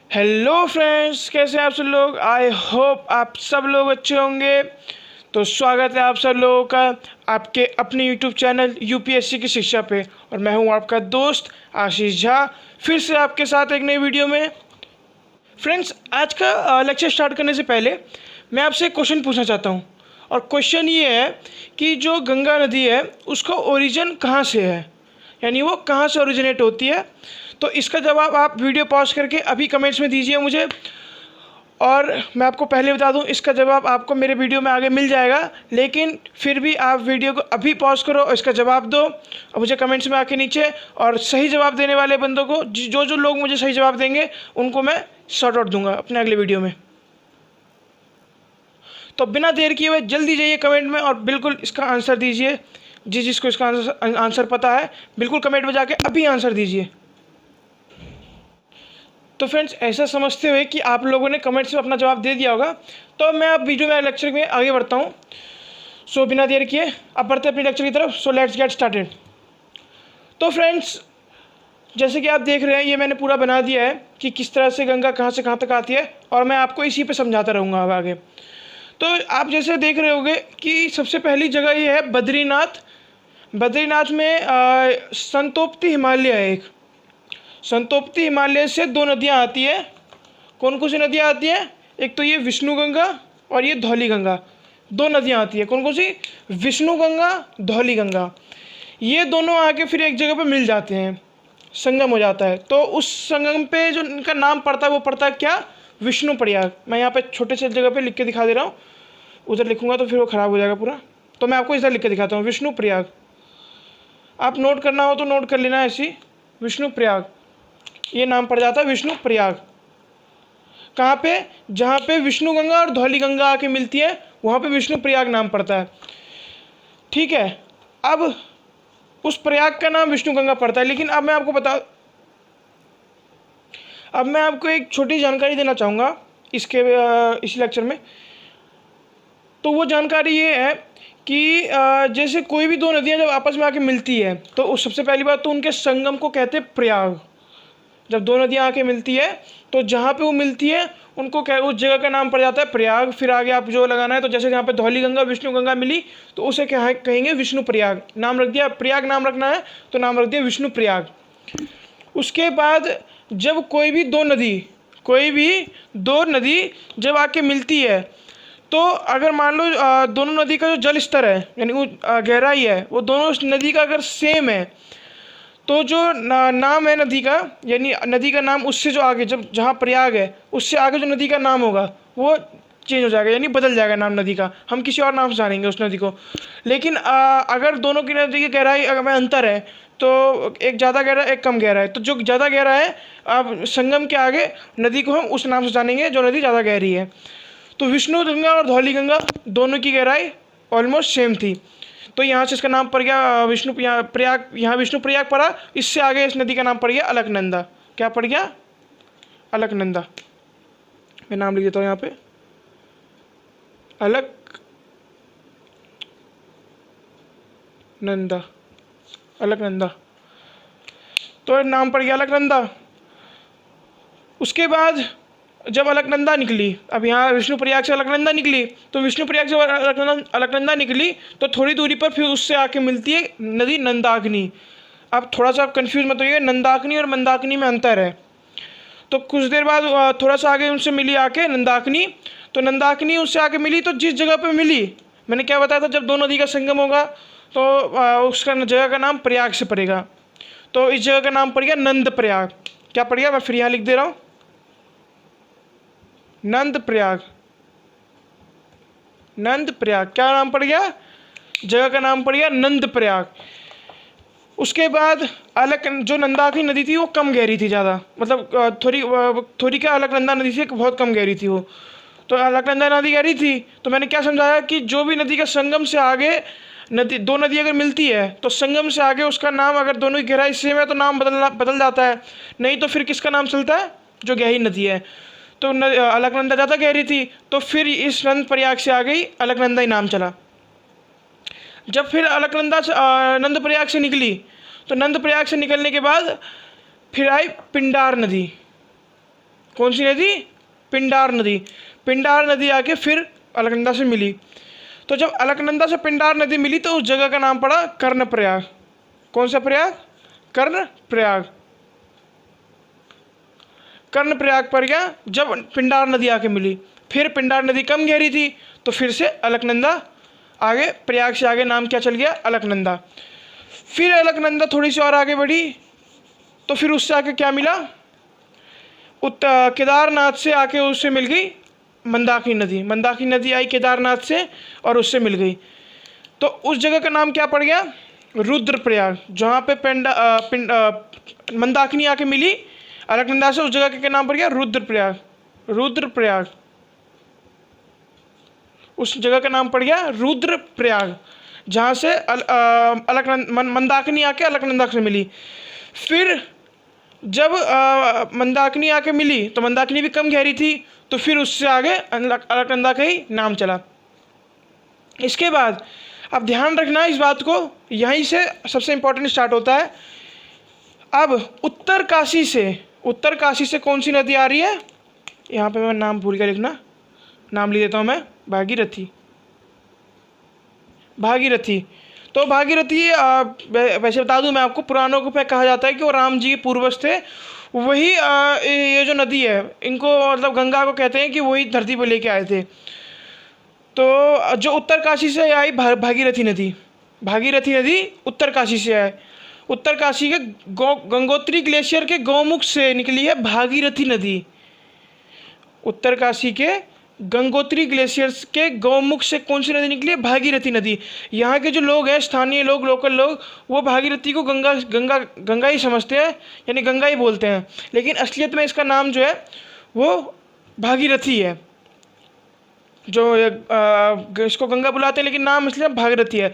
Hello friends, कैसे हैं आप सब लोग। आई होप आप सब लोग अच्छे होंगे। तो स्वागत है आप सब लोगों का आपके अपने यूट्यूब चैनल यूपीएससी की शिक्षा पे। और मैं हूं आपका दोस्त आशीष झा, फिर से आपके साथ एक नई वीडियो में। फ्रेंड्स, आज का लेक्चर स्टार्ट करने से पहले मैं आपसे एक क्वेश्चन पूछना चाहता हूं। और क्वेश्चन ये है कि जो गंगा नदी है उसका ओरिजिन कहाँ से है, यानी वो कहाँ से ओरिजिनेट होती है। तो इसका जवाब आप वीडियो पॉज करके अभी कमेंट्स में दीजिए मुझे। और मैं आपको पहले बता दूं, इसका जवाब आपको मेरे वीडियो में आगे मिल जाएगा, लेकिन फिर भी आप वीडियो को अभी पॉज करो और इसका जवाब दो और मुझे कमेंट्स में आके नीचे। और सही जवाब देने वाले बंदों को, जो जो लोग मुझे सही जवाब देंगे उनको मैं शॉर्ट आउट दूंगा अपने अगले वीडियो में। तो बिना देर किए हुए जल्दी जाइए कमेंट में और बिल्कुल इसका आंसर दीजिए। जिसको इसका आंसर पता है बिल्कुल कमेंट में जाके अभी आंसर दीजिए। तो फ्रेंड्स, ऐसा समझते हुए कि आप लोगों ने कमेंट्स में अपना जवाब दे दिया होगा, तो मैं अब वीडियो में लेक्चर में आगे बढ़ता हूँ। सो बिना देर किए अब बढ़ते हैं अपने लेक्चर की तरफ। So let's get started. तो फ्रेंड्स, जैसे कि आप देख रहे हैं, ये मैंने पूरा बना दिया है कि किस तरह से गंगा कहाँ से कहाँ तक आती है, और मैं आपको इसी पे समझाता रहूँगा अब आगे। तो आप जैसे देख रहे होंगे कि सबसे पहली जगह ये है बद्रीनाथ। बद्रीनाथ में संतोप्ती हिमालय है एक। संतोप्ती हिमालय से दो नदियाँ आती है। कौन कौन सी नदियाँ आती हैं? एक तो ये विष्णु गंगा और ये धौली गंगा। दो नदियाँ आती है। कौन कौन सी? विष्णु गंगा, धौली गंगा। ये दोनों आके फिर एक जगह पे मिल जाते हैं, संगम हो जाता है। तो उस संगम पे जो इनका नाम पड़ता है वो पड़ता है क्या? विष्णु प्रयाग। मैं यहाँ पे छोटे से जगह पे लिख के दिखा दे रहा हूँ, उधर लिखूंगा तो फिर वो ख़राब हो जाएगा पूरा। तो मैं आपको इधर लिख के दिखाता हूँ, विष्णु प्रयाग। आप नोट करना हो तो नोट कर लेना ऐसी, विष्णु प्रयाग। ये नाम पड़ जाता है विष्णु प्रयाग। कहाँ पे? जहाँ पे विष्णु गंगा और धौली गंगा आके मिलती है वहाँ पे विष्णु प्रयाग नाम पड़ता है। ठीक है, अब उस प्रयाग का नाम विष्णु गंगा पड़ता है। लेकिन अब मैं आपको एक छोटी जानकारी देना चाहूँगा इस लेक्चर में। तो वो जानकारी ये है कि जैसे कोई भी दो नदियाँ जब आपस में आके मिलती है तो सबसे पहली बात तो उनके संगम को कहते हैं प्रयाग। जब दो नदियाँ आके मिलती है तो जहाँ पे वो मिलती है उनको उस जगह का नाम पड़ जाता है प्रयाग। फिर आगे आप जो लगाना है, तो जैसे यहाँ पे धौली गंगा विष्णु गंगा मिली तो उसे क्या कहेंगे? विष्णु प्रयाग। नाम रख दिया, प्रयाग नाम रखना है तो नाम रख दिया विष्णु प्रयाग। उसके बाद जब कोई भी दो नदी जब आके मिलती है, तो अगर मान लो दोनों नदी का जो जल स्तर है, यानी वो गहराई है, वो दोनों नदी का अगर सेम है, तो जो नाम है नदी का, यानी नदी का नाम उससे जो आगे, जब जहाँ प्रयाग है उससे आगे जो नदी का नाम होगा वो चेंज हो जाएगा, यानी बदल जाएगा नाम नदी का। हम किसी और नाम से जानेंगे उस नदी को। लेकिन अगर दोनों की नदी की गहराई अगर में अंतर है, तो एक ज़्यादा गहरा एक कम गहरा है, तो जो ज़्यादा गहरा है अब संगम के आगे नदी को हम उस नाम से जानेंगे जो नदी ज़्यादा गहरी है। तो विष्णु गंगा और धौली गंगा दोनों की गहराई ऑलमोस्ट सेम थी, तो यहाँ से इसका नाम पड़ गया विष्णु प्रयाग। यहाँ विष्णु प्रयाग पड़ा, इससे आगे इस नदी का नाम पड़ गया अलकनंदा। क्या पड़ गया? अलकनंदा। मैं नाम लिख देता हूँ यहाँ पे, अलकनंदा। अलकनंदा, तो नाम पड़ गया अलकनंदा। उसके बाद जब अलकनंदा निकली, अब यहाँ विष्णु प्रयाग से अलकनंदा निकली, तो विष्णु प्रयाग से अलकनंदा निकली तो थोड़ी दूरी पर फिर उससे आके मिलती है नदी नंदाकिनी। अब थोड़ा सा आप कन्फ्यूज मत होइए, नंदाकिनी और मंदाकिनी में अंतर है। तो कुछ देर बाद थोड़ा सा आगे उनसे मिली आके नंदाकिनी, तो नंदाकिनी उससे आके मिली, तो जिस जगह पर मिली, मैंने क्या बताया था, जब दो नदी का संगम होगा तो उसका जगह का नाम प्रयाग से पड़ेगा। तो इस जगह का नाम पड़ गया नंद प्रयाग। क्या पड़ गया? मैं फिर यहाँ लिख दे रहा हूँ, नंद प्रयाग। नंद प्रयाग क्या नाम पड़ गया? जगह का नाम पड़ गया नंद प्रयाग। उसके बाद जो नंदाकिनी नदी थी वो कम गहरी थी, ज़्यादा मतलब थोड़ी क्या अलकनंदा नदी से बहुत कम गहरी थी वो। तो अलकनंदा नदी गहरी थी, तो मैंने क्या समझाया कि जो भी नदी का संगम से आगे दो नदी अगर मिलती है तो संगम से आगे उसका नाम, अगर दोनों की गहराई सेम है तो नाम बदल जाता है, नहीं तो फिर किसका नाम चलता है? जो गहरी नदी है। तो अलकनंदा ज़्यादा गहरी थी, तो फिर इस नंद प्रयाग से आ गई अलकनंदा ही नाम चला। जब फिर अलकनंदा से नंद प्रयाग से निकली, तो नंद प्रयाग से निकलने के बाद फिर आई पिंडार नदी। कौन सी नदी? पिंडार नदी। पिंडार नदी आके फिर अलकनंदा से मिली। तो जब अलकनंदा से पिंडार नदी मिली तो उस जगह का नाम पड़ा कर्णप्रयाग। कौन सा प्रयाग? कर्णप्रयाग। कर्णप्रयाग पड़ गया जब पिंडार नदी आके मिली। फिर पिंडार नदी कम गहरी थी तो फिर से अलकनंदा आगे, प्रयाग से आगे नाम क्या चल गया? अलकनंदा। फिर अलकनंदा थोड़ी सी और आगे बढ़ी तो फिर उससे आके क्या मिला? केदारनाथ से आके उससे मिल गई मंदाकिनी नदी। मंदाकिनी नदी आई केदारनाथ से और उससे मिल गई। तो उस जगह का नाम क्या पड़ गया? रुद्रप्रयाग। जहाँ पे मंदाकिनी आके मिली अलकनंदा से, उस जगह का क्या नाम पड़ गया? रुद्रप्रयाग। रुद्रप्रयाग, उस जगह का नाम पड़ गया रुद्रप्रयाग, जहाँ से मंदाकिनी आके अलकनंदा से मिली। फिर जब मंदाकिनी आके मिली तो मंदाकिनी भी कम गहरी थी तो फिर उससे आगे अलकनंदा का ही नाम चला। इसके बाद अब ध्यान रखना इस बात को, यहीं से सबसे इम्पोर्टेंट स्टार्ट होता है। अब उत्तरकाशी से कौन सी नदी आ रही है? यहाँ पे मैं नाम भूल गया लिखना, नाम लिख देता हूँ मैं, भागीरथी। तो भागीरथी वैसे बता दूं मैं आपको, पुराणों को पे कहा जाता है कि वो राम जी के पूर्वज थे। वही ये जो नदी है इनको मतलब गंगा को कहते हैं कि वही धरती पर लेके आए थे। तो जो उत्तरकाशी से आई भागीरथी नदी उत्तरकाशी से आए। उत्तरकाशी के गंगोत्री ग्लेशियर के गौमुख से निकली है भागीरथी नदी। उत्तरकाशी के गंगोत्री ग्लेशियर्स के गौमुख से कौन सी नदी निकली है? भागीरथी नदी। यहाँ के जो लोग हैं, स्थानीय लोग, लोकल लोग, वो भागीरथी को गंगा ही समझते हैं, यानी गंगा ही बोलते हैं। लेकिन असलियत में इसका नाम जो है वो भागीरथी है। जो इसको गंगा बुलाते हैं लेकिन नाम इसलिए भागीरथी है।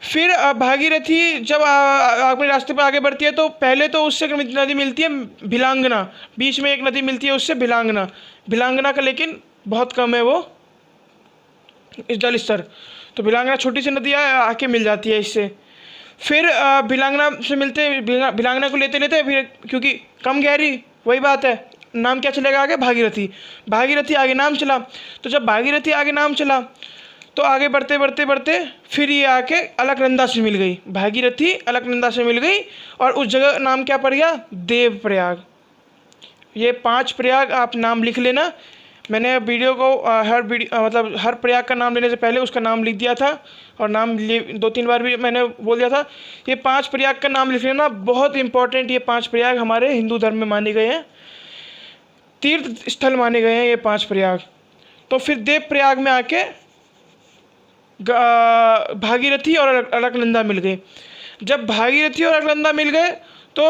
फिर भागीरथी जब अपने रास्ते पर आगे बढ़ती है तो पहले तो उससे नदी मिलती है भिलांगना, बीच में एक नदी मिलती है उससे भिलांगना का लेकिन बहुत कम है वो इस जल स्तर। तो भिलांगना छोटी सी नदी आके मिल जाती है इससे। फिर भिलांगना से मिलते भिलांगना को लेते फिर क्योंकि कम गहरी, वही बात है, नाम क्या चलेगा आगे? भागीरथी आगे नाम चला। तो जब भागीरथी आगे नाम चला तो आगे बढ़ते फिर ये आके अलकनंदा से मिल गई। भागीरथी अलकनंदा से मिल गई और उस जगह नाम क्या पड़ गया? देवप्रयाग। ये 5 प्रयाग आप नाम लिख लेना। मैंने वीडियो को हर प्रयाग का नाम लेने से पहले उसका नाम लिख दिया था और नाम 2-3 बार भी मैंने बोल दिया था। ये 5 प्रयाग का नाम लिख लेना, बहुत इंपॉर्टेंट। ये 5 प्रयाग हमारे हिंदू धर्म में माने गए हैं, तीर्थ स्थल माने गए हैं ये 5 प्रयाग। तो फिर देव प्रयाग में आके भागीरथी और अलकनंदा मिल गए। जब भागीरथी और अलकनंदा मिल गए तो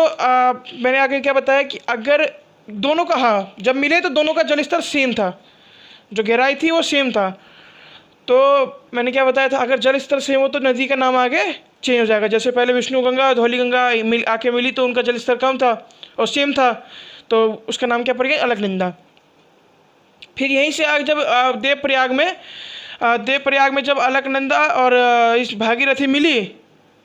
मैंने आगे क्या बताया कि अगर दोनों का, हाँ, जब मिले तो दोनों का जलस्तर सेम था, जो गहराई थी वो सेम था। तो मैंने क्या बताया था, अगर जल स्तर सेम हो तो नदी का नाम आगे चेंज हो जाएगा। जैसे पहले विष्णु गंगा धौली गंगा आके मिली तो उनका जल स्तर कम था और सेम था, तो उसका नाम क्या पड़ गया? अलकनंदा। फिर यहीं से आगे जब देवप्रयाग में जब अलकनंदा और इस भागीरथी मिली,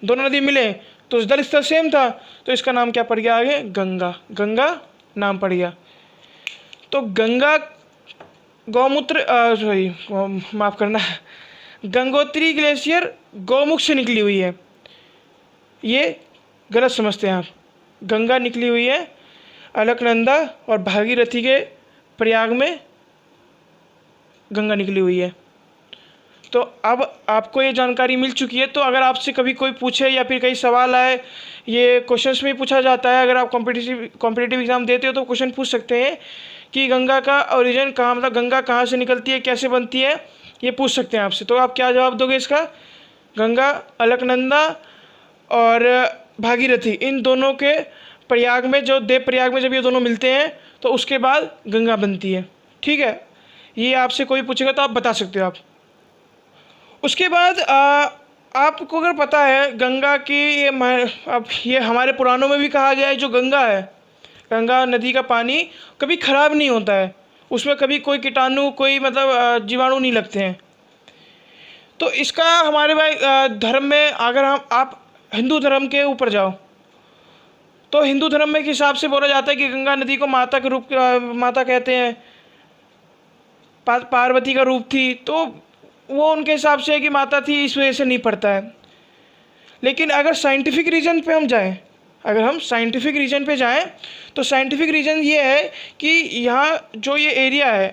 दोनों नदी मिले तो जल स्तर सेम था, तो इसका नाम क्या पड़ गया आगे? गंगा नाम पड़ गया। तो गंगा माफ़ करना, गंगोत्री ग्लेशियर गौमुख से निकली हुई है, ये गलत समझते हैं आप। गंगा निकली हुई है अलकनंदा और भागीरथी के प्रयाग में गंगा निकली हुई है। तो अब आपको ये जानकारी मिल चुकी है। तो अगर आपसे कभी कोई पूछे या फिर कई सवाल आए, ये क्वेश्चंस में पूछा जाता है, अगर आप कॉम्पिटिटिव एग्ज़ाम देते हो तो क्वेश्चन पूछ सकते हैं कि गंगा का ओरिजिन कहाँ, मतलब गंगा कहाँ से निकलती है, कैसे बनती है, ये पूछ सकते हैं आपसे। तो आप क्या जवाब दोगे इसका? गंगा, अलकनंदा और भागीरथी, इन दोनों के प्रयाग में, जो देव प्रयाग में जब ये दोनों मिलते हैं तो उसके बाद गंगा बनती है। ठीक है, ये आपसे कोई पूछेगा तो आप बता सकते हो आप। उसके बाद आपको अगर पता है गंगा की, अब ये हमारे पुराणों में भी कहा गया है, जो गंगा है, गंगा नदी का पानी कभी ख़राब नहीं होता है, उसमें कभी कोई कीटाणु, कोई मतलब जीवाणु नहीं लगते हैं। तो इसका हमारे भाई धर्म में, अगर आप हिंदू धर्म के ऊपर जाओ तो हिंदू धर्म में के हिसाब से बोला जाता है कि गंगा नदी को माता के रूप माता कहते हैं, पार्वती का रूप थी, तो वो उनके हिसाब से है कि माता थी, इस वजह से नहीं पड़ता है। लेकिन अगर साइंटिफिक रीज़न पे हम जाएं, अगर हम साइंटिफिक रीजन पे जाएं तो साइंटिफिक रीज़न ये है कि यहाँ जो ये एरिया है,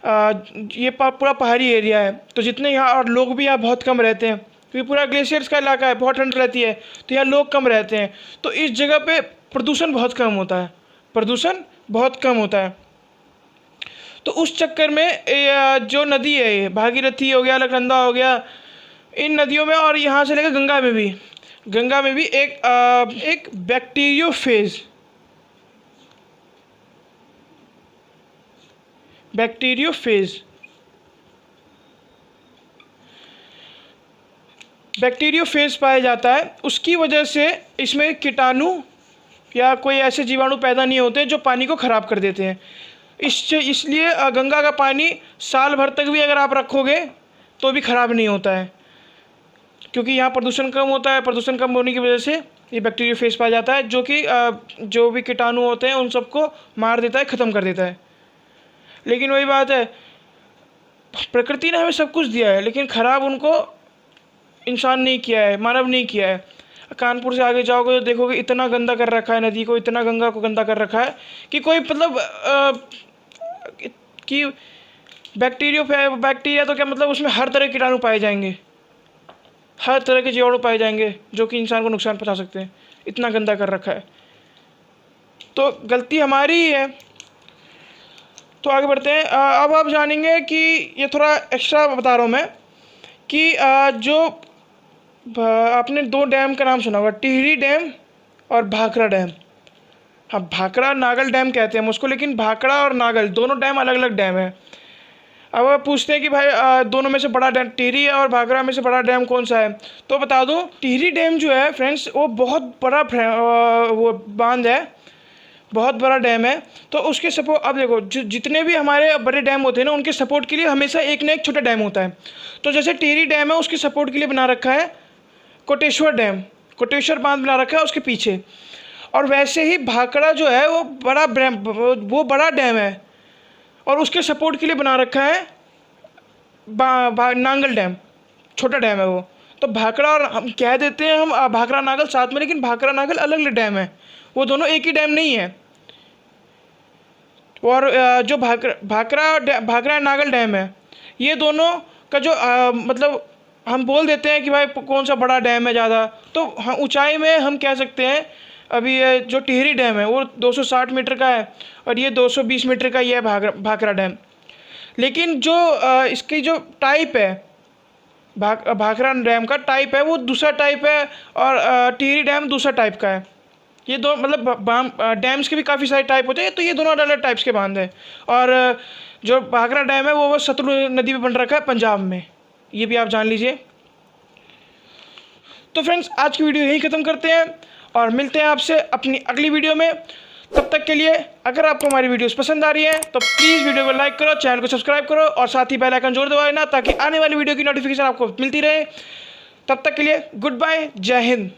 ये पूरा पहाड़ी एरिया है, तो जितने यहाँ और लोग भी यहाँ बहुत कम रहते हैं, क्योंकि पूरा ग्लेशियर्स का इलाका है, बहुत ठंड रहती है, तो यहाँ लोग कम रहते हैं, तो इस जगह पे प्रदूषण बहुत कम होता है, प्रदूषण बहुत कम होता है। तो उस चक्कर में जो नदी है, ये भागीरथी हो गया, अलकनंदा हो गया, इन नदियों में और यहाँ से लेकर गंगा में भी एक बैक्टीरियोफेज पाया जाता है। उसकी वजह से इसमें कीटाणु या कोई ऐसे जीवाणु पैदा नहीं होते जो पानी को ख़राब कर देते हैं। इसलिए गंगा का पानी साल भर तक भी अगर आप रखोगे तो भी ख़राब नहीं होता है, क्योंकि यहाँ प्रदूषण कम होता है। प्रदूषण कम होने की वजह से ये बैक्टीरियोफेज पाया जाता है, जो कि जो भी कीटाणु होते हैं उन सबको मार देता है, ख़त्म कर देता है। लेकिन वही बात है, प्रकृति ने हमें सब कुछ दिया है, लेकिन ख़राब उनको इंसान नहीं किया है, मानव नहीं किया है। कानपुर से आगे जाओगे तो देखोगे इतना गंदा कर रखा है नदी को, इतना गंगा को गंदा कर रखा है कि कोई मतलब कि बैक्टीरिया तो क्या मतलब, उसमें हर तरह के कीटाणु पाए जाएंगे, हर तरह के जीवाणु पाए जाएंगे जो कि इंसान को नुकसान पहुंचा सकते हैं। इतना गंदा कर रखा है, तो गलती हमारी ही है। तो आगे बढ़ते हैं। अब आप जानेंगे कि ये थोड़ा एक्स्ट्रा बता रहा हूँ मैं कि जो आपने दो डैम का नाम सुना होगा, टिहरी डैम और भाखड़ा डैम। हाँ, भाखड़ा नागल डैम कहते हैं हम उसको, लेकिन भाखड़ा और नागल दोनों डैम अलग अलग डैम है। अब आप पूछते हैं कि भाई दोनों में से बड़ा डैम टिहरी है और भाखड़ा में से बड़ा डैम कौन सा है, तो बता दूं, टिहरी डैम जो है फ्रेंड्स वो बहुत बड़ा वो बांध है, बहुत बड़ा डैम है। तो उसके सपोर्ट, अब देखो जितने भी हमारे बड़े डैम होते हैं ना, उनके सपोर्ट के लिए हमेशा एक ना एक छोटा डैम होता है। तो जैसे टिहरी डैम है, उसके सपोर्ट के लिए बना रखा है कोटेश्वर डैम, कोटेश्वर बांध बना रखा है उसके पीछे। और वैसे ही भाखड़ा जो है वो बड़ा डैम है और उसके सपोर्ट के लिए बना रखा है नांगल डैम, छोटा डैम है वो। तो भाखड़ा और हम कह देते हैं हम भाखड़ा नागल साथ में, लेकिन भाखड़ा नागल अलग अलग डैम है, वो दोनों एक ही डैम नहीं है। और जो भाखड़ा नागल डैम है, ये दोनों का जो मतलब हम बोल देते हैं कि भाई कौन सा बड़ा डैम है ज़्यादा, तो हाँ ऊंचाई में हम कह सकते हैं अभी ये जो टिहरी डैम है वो 260 मीटर का है और ये 220 मीटर का ये है भाखड़ा डैम। लेकिन जो इसकी जो टाइप है, भाखड़ा डैम का टाइप है वो दूसरा टाइप है और टिहरी डैम दूसरा टाइप का है। ये दो मतलब डैम्स के भी काफ़ी सारे टाइप होते हैं, तो ये दोनों अलग अलग टाइप्स के बांध हैं। और जो भाखड़ा डैम है वो सतलुज नदी पे बन रखा है पंजाब में, ये भी आप जान लीजिए। तो फ्रेंड्स आज की वीडियो यहीं ख़त्म करते हैं और मिलते हैं आपसे अपनी अगली वीडियो में। तब तक के लिए अगर आपको हमारी वीडियोस पसंद आ रही है तो प्लीज़ वीडियो को लाइक करो, चैनल को सब्सक्राइब करो और साथ ही बेल आइकन जरूर दबाए ना, ताकि आने वाली वीडियो की नोटिफिकेशन आपको मिलती रहे। तब तक के लिए गुड बाय, जय हिंद।